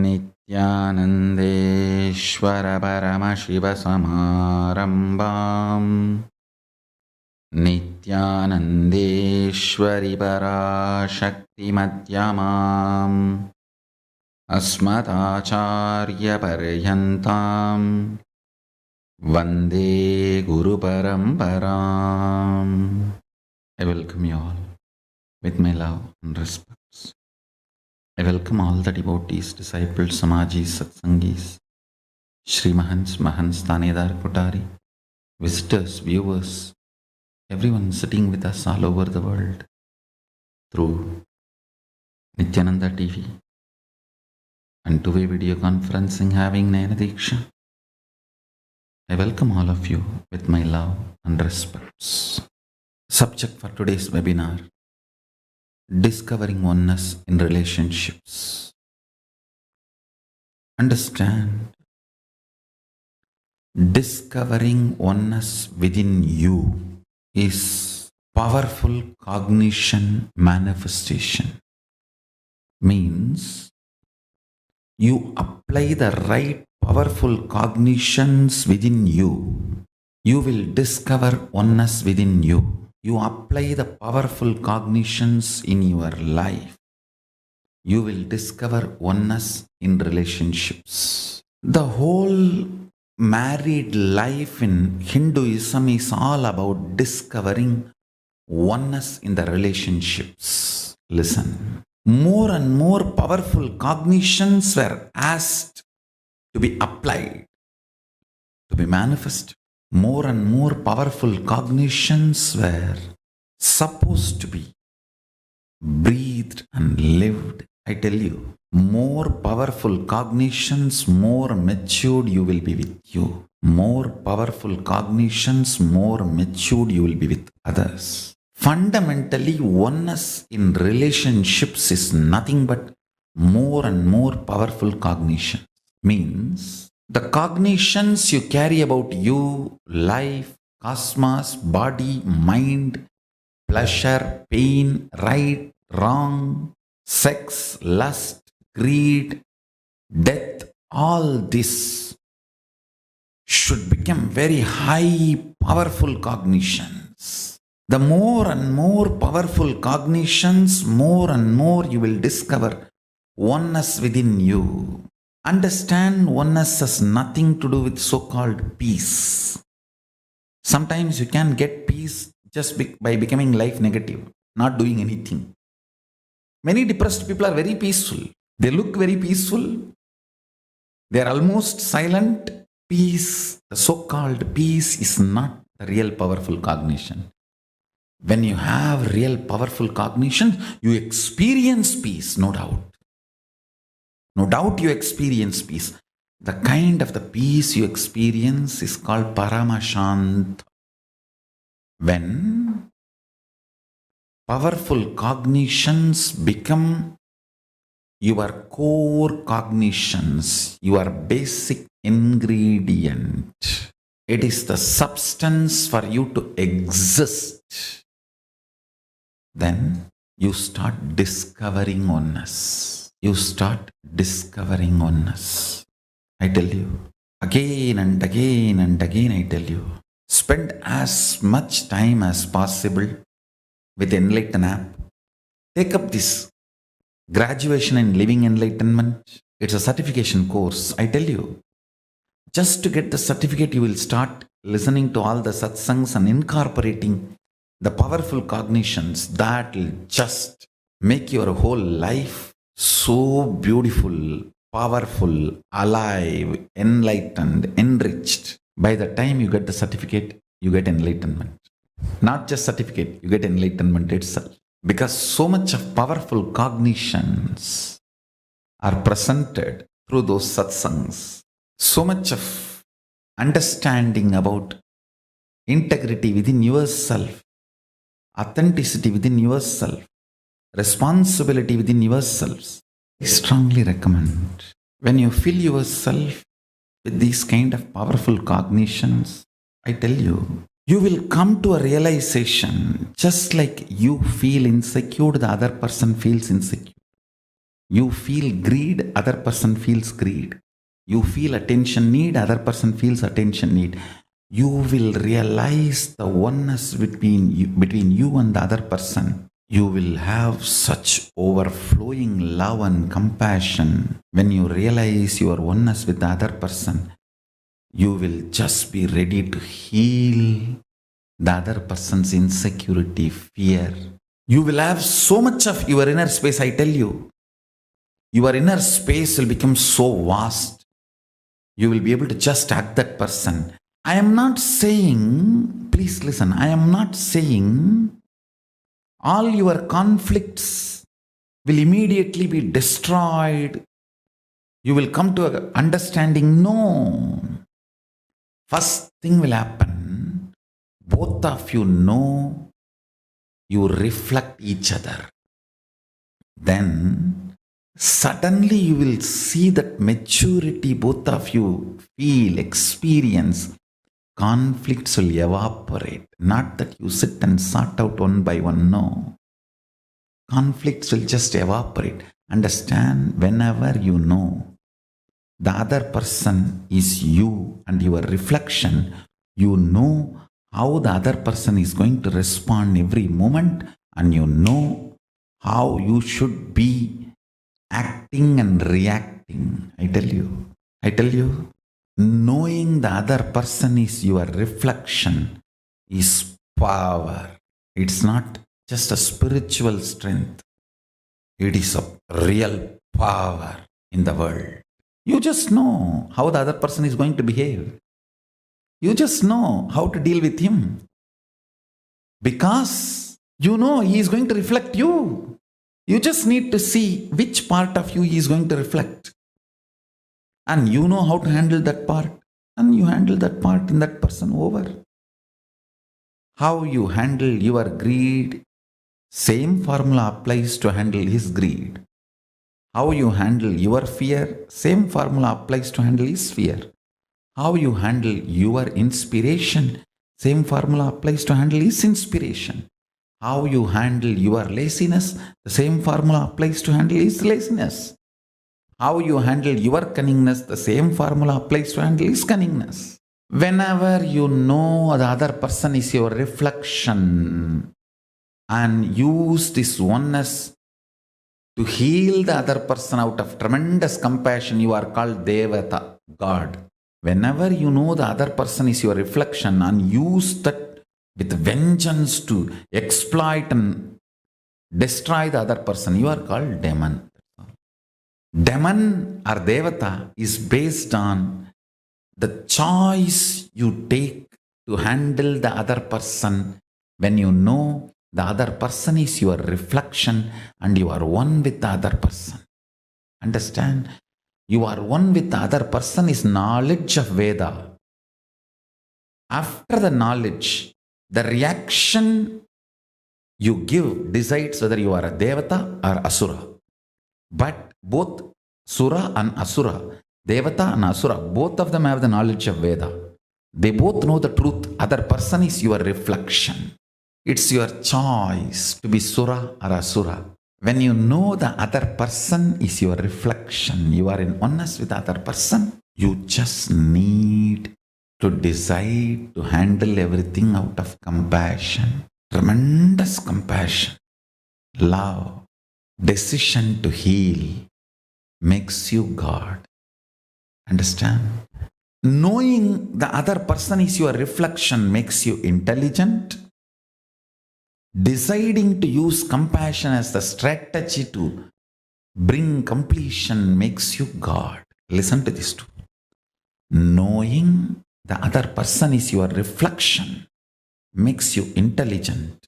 नित्यानन्देश्वर परमशिवसमारम्भाम् नित्यानन्देश्वरि पराशक्तिमध्यमाम् अस्मदाचार्यपर्यन्ताम् वन्दे गुरुपरम्पराम्. I welcome you all with my love and respects. I welcome all the devotees, disciples, Samajis, Satsangis, Shri Mahants, Mahants, Tanedar, Kotari, visitors, viewers, everyone sitting with us all over the world through Nithyananda TV and two-way video conferencing having Nayana Diksha. I welcome all of you with my love and respects. Subject for today's webinar: Discovering oneness in relationships. Understand, discovering oneness within you is powerful cognition manifestation. Means you apply the right powerful cognitions within you, you will discover oneness within you. You apply the powerful cognitions in your life, you will discover oneness in relationships. The whole married life in Hinduism is all about discovering oneness in the relationships. Listen, more and more powerful cognitions were asked to be applied, to be manifested. More and more powerful cognitions were supposed to be breathed and lived. I tell you, more powerful cognitions, more matured you will be with you. More powerful cognitions, more matured you will be with others. Fundamentally, oneness in relationships is nothing but more and more powerful cognition. Means the cognitions you carry about you, life, cosmos, body, mind, pleasure, pain, right, wrong, sex, lust, greed, death, all this should become very high, powerful cognitions. The more and more powerful cognitions, more and more you will discover oneness within you. Understand, oneness has nothing to do with so-called peace. Sometimes you can get peace just by becoming life negative, not doing anything. Many depressed people are very peaceful. They look very peaceful. They are almost silent. Peace, the so-called peace, is not the real powerful cognition. When you have real powerful cognition, you experience peace, no doubt. No doubt you experience peace. The kind of the peace you experience is called Paramashivam. When powerful cognitions become your core cognitions, your basic ingredient, it is the substance for you to exist. Then you start discovering oneness. You start discovering oneness. I tell you, again and again and again I tell you, spend as much time as possible with Enlighten app. Take up this graduation in living enlightenment. It's a certification course. I tell you, just to get the certificate, you will start listening to all the satsangs and incorporating the powerful cognitions that will just make your whole life so beautiful, powerful, alive, enlightened, enriched. By the time you get the certificate, you get enlightenment. Not just certificate, you get enlightenment itself. Because so much of powerful cognitions are presented through those satsangs. So much of understanding about integrity within yourself, authenticity within yourself, responsibility within yourselves. I strongly recommend, when you fill yourself with these kind of powerful cognitions, I tell you, you will come to a realization, just like you feel insecure, the other person feels insecure. You feel greed, other person feels greed. You feel attention need, other person feels attention need. You will realize the oneness between you and the other person. You will have such overflowing love and compassion. When you realize your oneness with the other person, you will just be ready to heal the other person's insecurity, fear. You will have so much of your inner space, I tell you. Your inner space will become so vast. You will be able to just hug that person. I am not saying, please listen, I am not saying all your conflicts will immediately be destroyed. You will come to an understanding. No. First thing will happen, both of you know you reflect each other. Then suddenly you will see that maturity both of you feel, experience. Conflicts will evaporate. Not that you sit and sort out one by one, no. Conflicts will just evaporate. Understand, whenever you know the other person is you and your reflection, you know how the other person is going to respond every moment, and you know how you should be acting and reacting. I tell you, knowing the other person is your reflection is power. It's not just a spiritual strength. It is a real power in the world. You just know how the other person is going to behave. You just know how to deal with him. Because you know he is going to reflect you. You just need to see which part of you he is going to reflect. And you know how to handle that part. And you handle that part in that person over. How you handle your greed, same formula applies to handle his greed. How you handle your fear, same formula applies to handle his fear. How you handle your inspiration, same formula applies to handle his inspiration. How you handle your laziness, the same formula applies to handle his laziness. How you handle your cunningness, the same formula applies to handle his cunningness. Whenever you know the other person is your reflection and use this oneness to heal the other person out of tremendous compassion, you are called Devata, God. Whenever you know the other person is your reflection and use that with vengeance to exploit and destroy the other person, you are called demon. Demon or Devata is based on the choice you take to handle the other person when you know the other person is your reflection and you are one with the other person. Understand? You are one with the other person is knowledge of Veda. After the knowledge, the reaction you give decides whether you are a Devata or Asura. But both Sura and Asura, Devata and Asura, both of them have the knowledge of Veda. They both know the truth. Other person is your reflection. It's your choice to be Sura or Asura. When you know the other person is your reflection, you are in oneness with the other person, you just need to decide to handle everything out of compassion. Tremendous compassion, love, decision to heal makes you God. Understand? Knowing the other person is your reflection makes you intelligent. Deciding to use compassion as the strategy to bring completion makes you God. Listen to this too. Knowing the other person is your reflection makes you intelligent.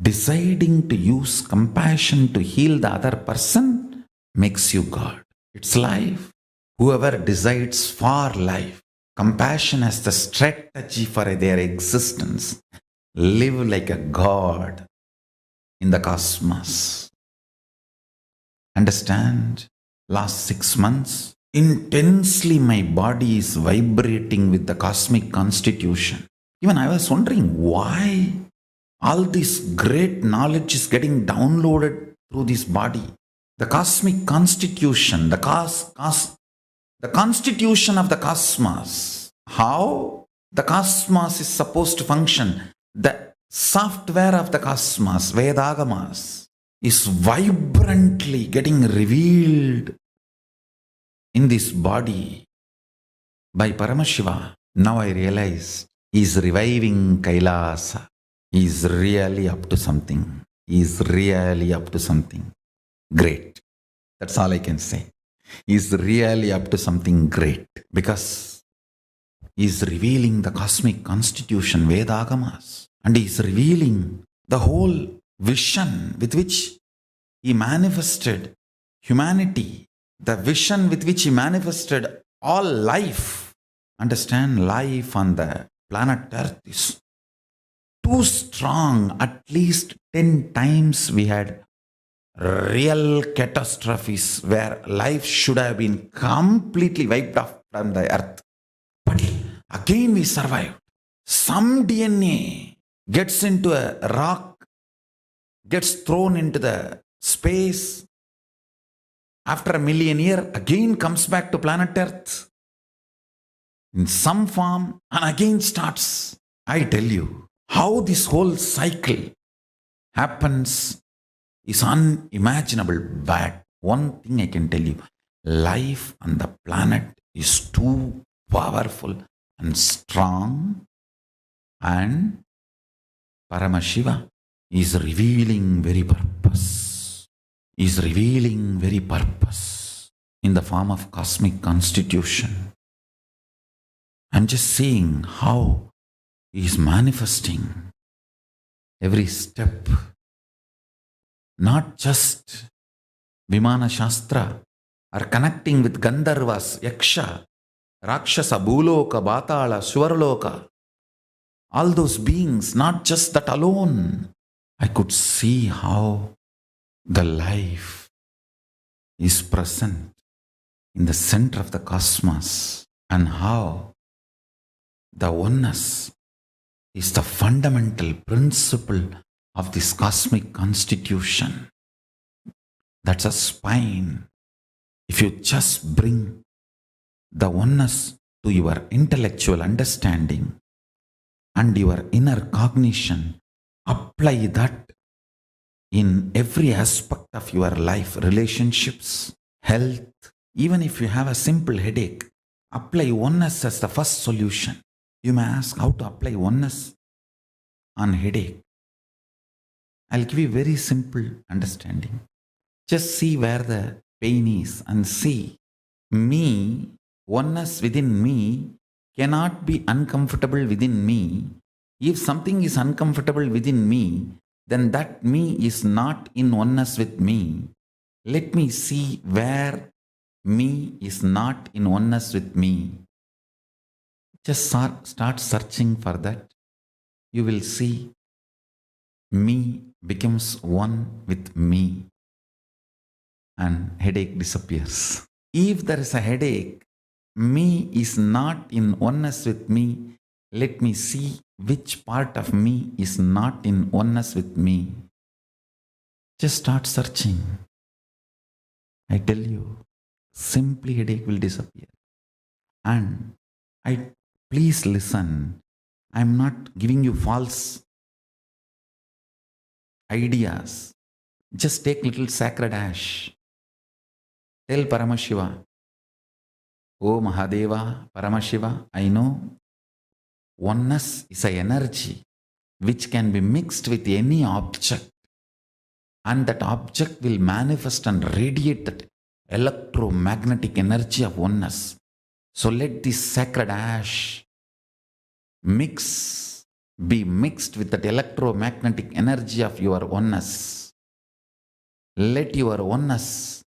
Deciding to use compassion to heal the other person makes you God. It's life. Whoever decides for life, compassion as the strategy for their existence, live like a God in the cosmos. Understand? Last 6 months, intensely my body is vibrating with the cosmic constitution. Even I was wondering why all this great knowledge is getting downloaded through this body. the cosmic constitution, the constitution of the cosmos, how the cosmos is supposed to function, the software of the cosmos, Vedagamas, is vibrantly getting revealed in this body by Paramashiva. Now I realize he is reviving Kailasa. He is really up to something. He is really up to something great. That's all I can say. He is really up to something great because he is revealing the cosmic constitution, Vedagamas, and he is revealing the whole vision with which he manifested humanity, the vision with which he manifested all life. Understand, life on the planet Earth is too strong. At least 10 times we had real catastrophes where life should have been completely wiped off from the earth. But again we survived. Some DNA gets into a rock, gets thrown into the space. After a million years, again comes back to planet Earth in some form and again starts. I tell you, how this whole cycle happens is unimaginable. But one thing I can tell you, life on the planet is too powerful and strong, and Paramashiva is revealing very purpose. Is revealing very purpose in the form of cosmic constitution. I'm just seeing how he is manifesting every step. Not just Vimana Shastra or connecting with Gandharvas, Yaksha, Rakshasa, Bhuloka, Batala, Swarloka. All those beings, not just that alone. I could see how the life is present in the center of the cosmos and how the oneness is the fundamental principle of this cosmic constitution. That's a spine. If you just bring the oneness to your intellectual understanding and your inner cognition, apply that in every aspect of your life, relationships, health. Even if you have a simple headache, apply oneness as the first solution. You may ask how to apply oneness on headache. I'll give you very simple understanding. Just see where the pain is and see me, oneness within me cannot be uncomfortable within me. If something is uncomfortable within me, then that me is not in oneness with me. Let me see where me is not in oneness with me. Just start searching for that. You will see me becomes one with me and headache disappears. If there is a headache, me is not in oneness with me. Let me see which part of me is not in oneness with me. Just start searching. I tell you, simply headache will disappear. And please listen. I'm not giving you false ideas. Just take little sacred ash. Tell Paramashiva, Oh Mahadeva, Paramashiva, I know oneness is an energy which can be mixed with any object, and that object will manifest and radiate that electromagnetic energy of oneness. So let this sacred ash be mixed with that electromagnetic energy of your oneness. Let your oneness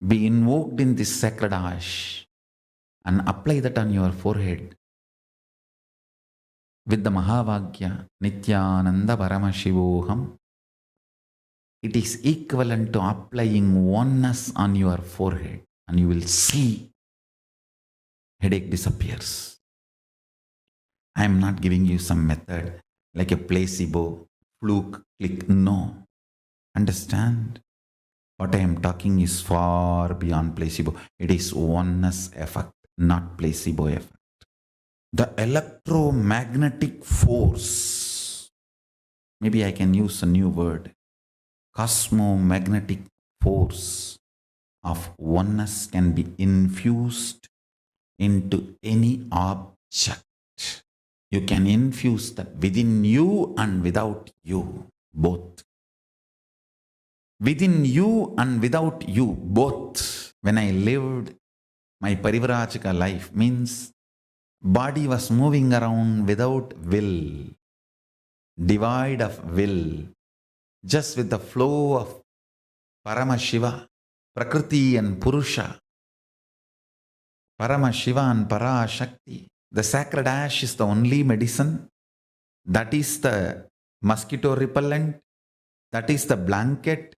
be invoked in this sacred ash and apply that on your forehead with the Mahavagya Nithyananda Paramashivoham. It is equivalent to applying oneness on your forehead, and you will see headache disappears. I am not giving you some method like a placebo, fluke, click. No. Understand? What I am talking is far beyond placebo. It is oneness effect, not placebo effect. The electromagnetic force, maybe I can use a new word, cosmomagnetic force of oneness can be infused into any object. You can infuse that within you and without you, both. Within you and without you, both. When I lived my Parivrajika life, means body was moving around without will, devoid of will, just with the flow of Paramashiva, Prakriti and Purusha, Paramashiva and Parashakti. The sacred ash is the only medicine. That is the mosquito repellent. That is the blanket.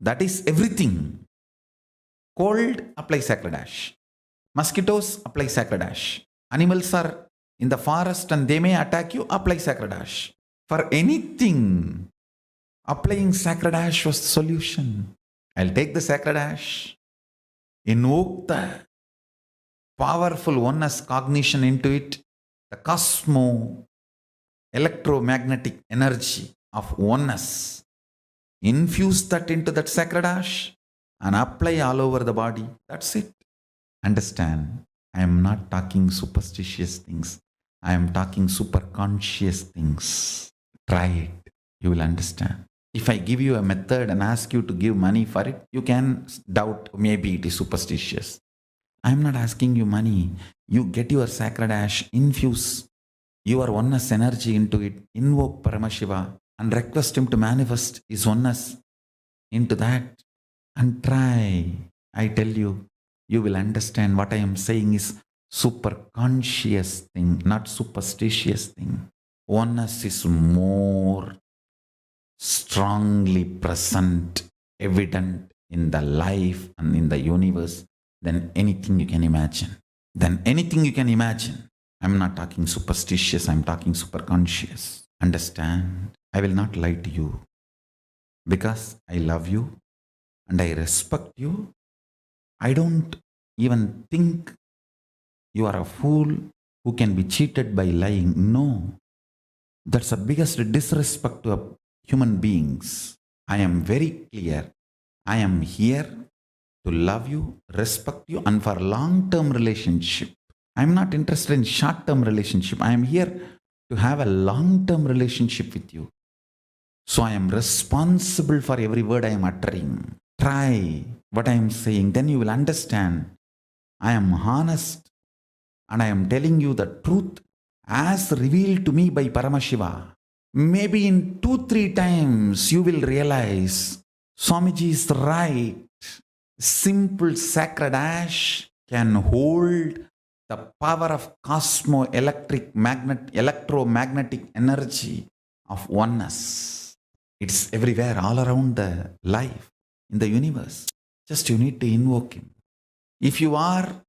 That is everything. Cold, apply sacred ash. Mosquitoes, apply sacred ash. Animals are in the forest and they may attack you, apply sacred ash. For anything, applying sacred ash was the solution. I'll take the sacred ash, invoke the powerful oneness cognition into it, the electromagnetic energy of oneness. Infuse that into that sacred ash and apply all over the body. That's it. Understand, I am not talking superstitious things. I am talking super conscious things. Try it. You will understand. If I give you a method and ask you to give money for it, you can doubt maybe it is superstitious. I am not asking you money. You get your sacred ash, infuse your oneness energy into it, invoke Paramashiva and request him to manifest his oneness into that and try. I tell you, you will understand what I am saying is super conscious thing, not superstitious thing. Oneness is more strongly present, evident in the life and in the universe than anything you can imagine. I'm not talking superstitious, I'm talking super conscious. Understand? I will not lie to you because I love you and I respect you. I don't even think you are a fool who can be cheated by lying. No. That's the biggest disrespect to human beings. I am very clear. I am here to love you, respect you, and for long-term relationship. I am not interested in short-term relationship. I am here to have a long-term relationship with you. So I am responsible for every word I am uttering. Try what I am saying, then you will understand. I am honest and I am telling you the truth as revealed to me by Paramashiva. Maybe in 2-3 times you will realize Swamiji is right. Simple sacred ash can hold the power of electromagnetic energy of oneness. It's everywhere, all around the life, in the universe. Just you need to invoke him. If you are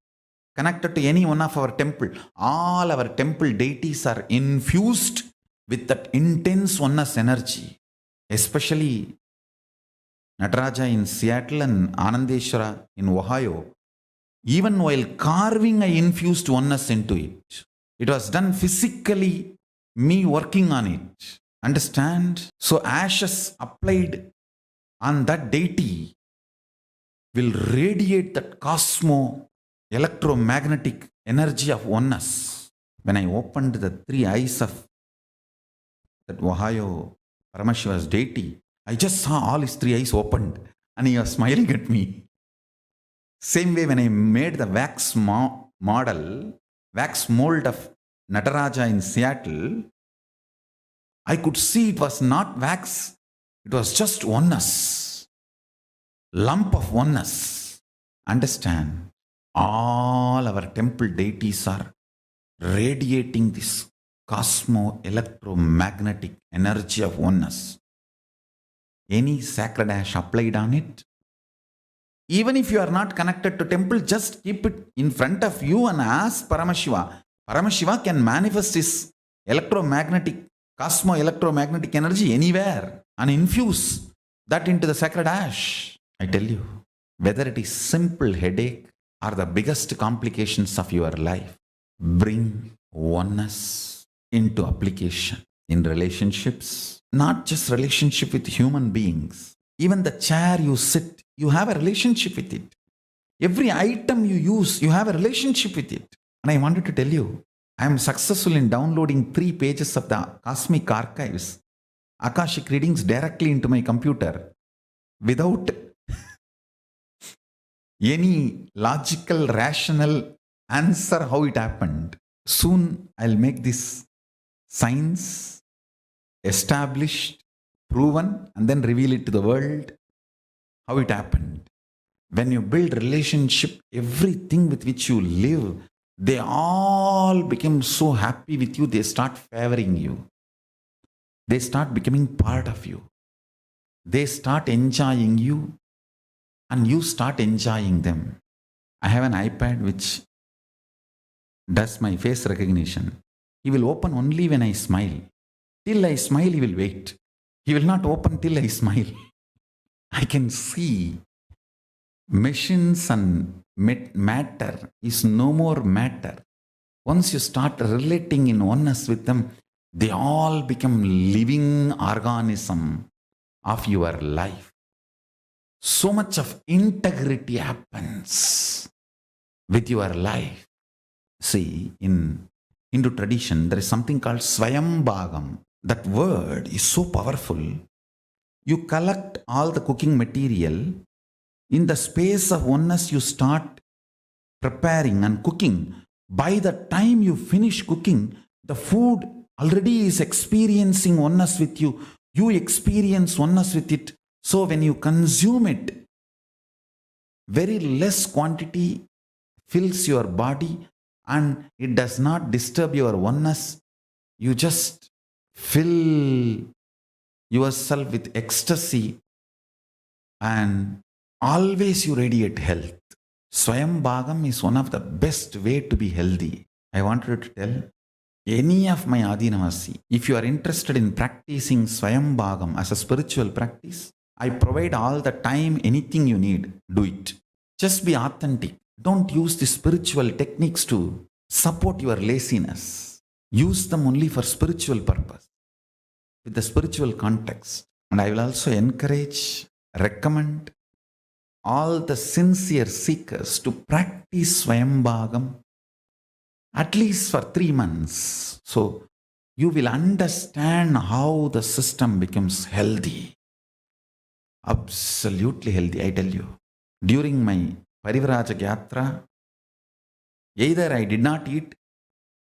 connected to any one of our temple, all our temple deities are infused with that intense oneness energy. Especially Nataraja in Seattle and Anandeshwara in Ohio. Even while carving, I infused oneness into it. It was done physically, me working on it. Understand? So ashes applied on that deity will radiate that electromagnetic energy of oneness. When I opened the 3 eyes of that Ohio Paramashiva's deity, I just saw all his 3 eyes opened and he was smiling at me. Same way when I made the wax mold of Nataraja in Seattle, I could see it was not wax, it was just oneness. Lump of oneness. Understand? All our temple deities are radiating this electromagnetic energy of oneness. Any sacred ash applied on it, even if you are not connected to temple, just keep it in front of you and ask Paramashiva. Paramashiva can manifest his electromagnetic energy anywhere and infuse that into the sacred ash. I tell you, whether it is simple headache or the biggest complications of your life, bring oneness into application in relationships, not just relationship with human beings. Even the chair you sit, you have a relationship with it. Every item you use, you have a relationship with it. And I wanted to tell you, I am successful in downloading 3 pages of the Cosmic Archives, Akashic readings directly into my computer without any logical, rational answer how it happened. Soon I'll make this science established, proven, and then reveal it to the world how it happened. When you build relationship, everything with which you live, they all become so happy with you, they start favoring you. They start becoming part of you. They start enjoying you, and you start enjoying them. I have an iPad which does my face recognition. He will open only when I smile. Till I smile, he will wait. He will not open till I smile. I can see machines and matter is no more matter. Once you start relating in oneness with them, they all become living organism of your life. So much of integrity happens with your life. See, in Hindu tradition, there is something called Swayambhagam. That word is so powerful. You collect all the cooking material. In the space of oneness, you start preparing and cooking. By the time you finish cooking, the food already is experiencing oneness with you. You experience oneness with it. So when you consume it, very less quantity fills your body and it does not disturb your oneness. You just fill yourself with ecstasy and always you radiate health. Swayambhagam is one of the best way to be healthy. I wanted to tell any of my Adinavasi, if you are interested in practicing Swayambhagam as a spiritual practice, I provide all the time, anything you need, do it. Just be authentic. Don't use the spiritual techniques to support your laziness. Use them only for spiritual purpose, with the spiritual context. And I will also encourage, recommend all the sincere seekers to practice Swayambhagam at least for 3 months. So you will understand how the system becomes healthy. Absolutely healthy, I tell you. During my Parivrajak Yatra, either I did not eat.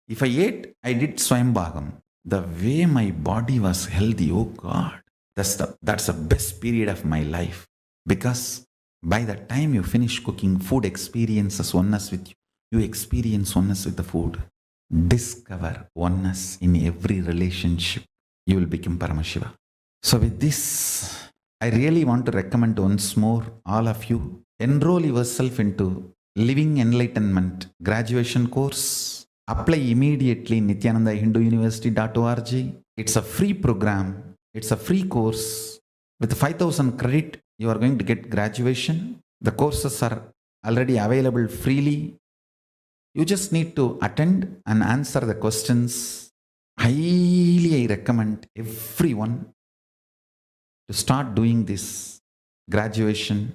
If I ate, I did Swayambhagam. The way my body was healthy, oh God, that's the best period of my life. Because by the time you finish cooking, food experiences oneness with you. You experience oneness with the food. Discover oneness in every relationship. You will become Paramashiva. So with this, I really want to recommend once more all of you, enroll yourself into Living Enlightenment graduation course. Apply immediately in nithyanandahinduuniversity.org. It's a free program. It's a free course. With 5,000 credit, you are going to get graduation. The courses are already available freely. You just need to attend and answer the questions. Highly I recommend everyone to start doing this graduation,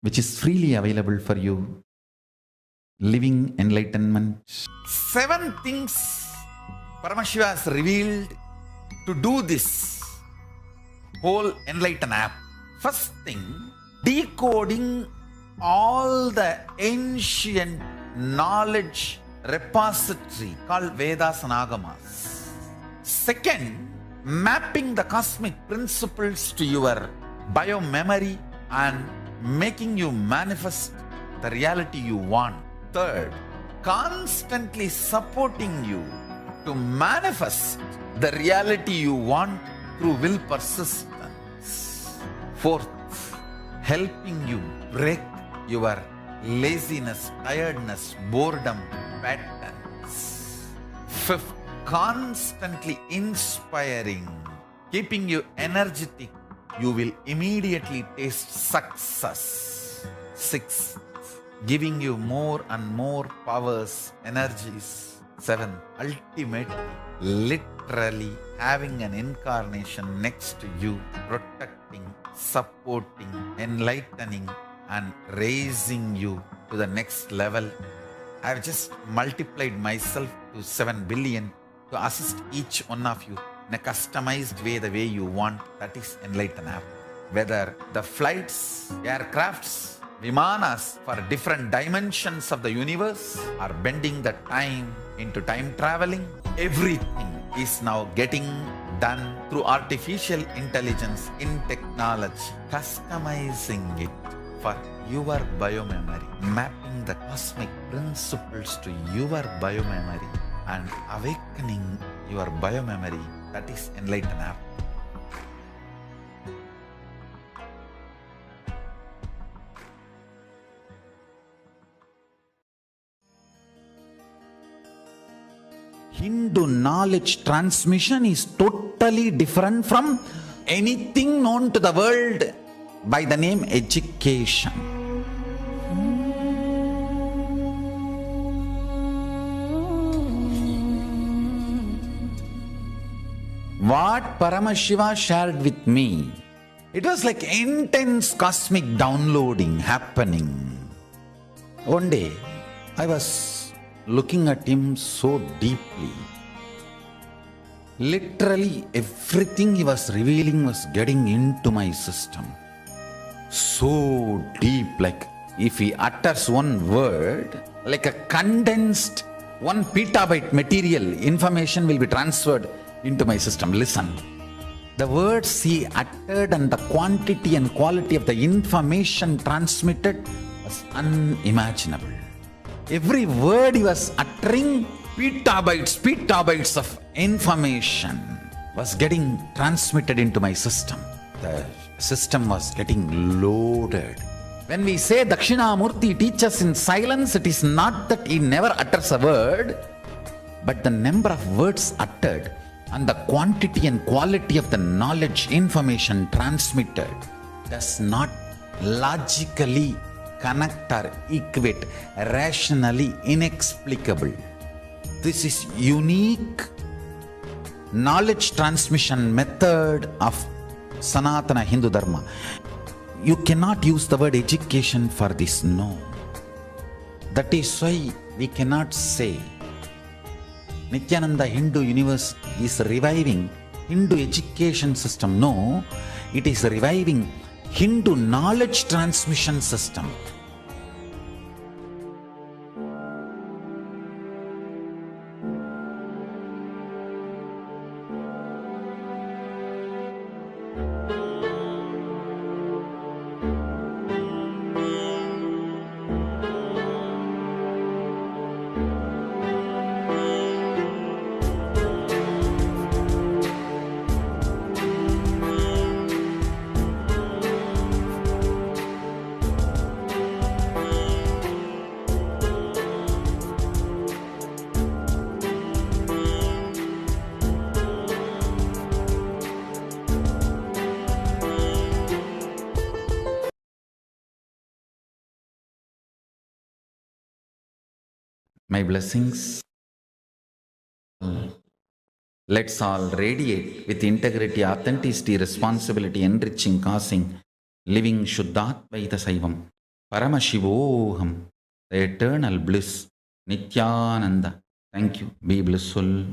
which is freely available for you. Living Enlightenment. 7 things Paramashiva has revealed to do this whole Enlighten app. First thing, decoding all the ancient knowledge repository called Vedas and Agamas. Second, mapping the cosmic principles to your bio-memory and making you manifest the reality you want. Third, constantly supporting you to manifest the reality you want through will persistence. Fourth, helping you break your laziness, tiredness, boredom patterns. Fifth, constantly inspiring, keeping you energetic you will immediately taste success. 6. Giving you more and more powers, energies. 7. Ultimate, literally having an incarnation next to you, protecting, supporting, enlightening, and raising you to the next level. I've just multiplied myself to 7 billion to assist each one of you in a customized way, the way you want. That is Enlighten app. Whether the flights, aircrafts, vimanas for different dimensions of the universe are bending the time into time traveling, everything is now getting done through artificial intelligence in technology, customizing it for your biomemory, mapping the cosmic principles to your biomemory and awakening your biomemory. That is Enlighten app. Hindu knowledge transmission is totally different from anything known to the world by the name education. What Paramashiva shared with me, it was like intense cosmic downloading happening. One day, I was looking at him so deeply. Literally, everything he was revealing was getting into my system. So deep, like if he utters one word, like a condensed 1 petabyte material, information will be transferred into my system. Listen. The words he uttered and the quantity and quality of the information transmitted was unimaginable. Every word he was uttering, petabytes of information was getting transmitted into my system. The system was getting loaded. When we say Dakshinamurti teaches in silence, it is not that he never utters a word, but the number of words uttered and the quantity and quality of the knowledge, information transmitted does not logically connect or equate, rationally inexplicable. This is unique knowledge transmission method of Sanatana Hindu Dharma. You cannot use the word education for this, no. That is why we cannot say Nithyananda Hindu University is reviving Hindu education system. No, it is reviving Hindu knowledge transmission system. My blessings. Let's all radiate with integrity, authenticity, responsibility, enriching, causing, living Shuddhatvaita Saivam. Paramashivoham, the eternal bliss. Nithyananda. Thank you. Be blissful.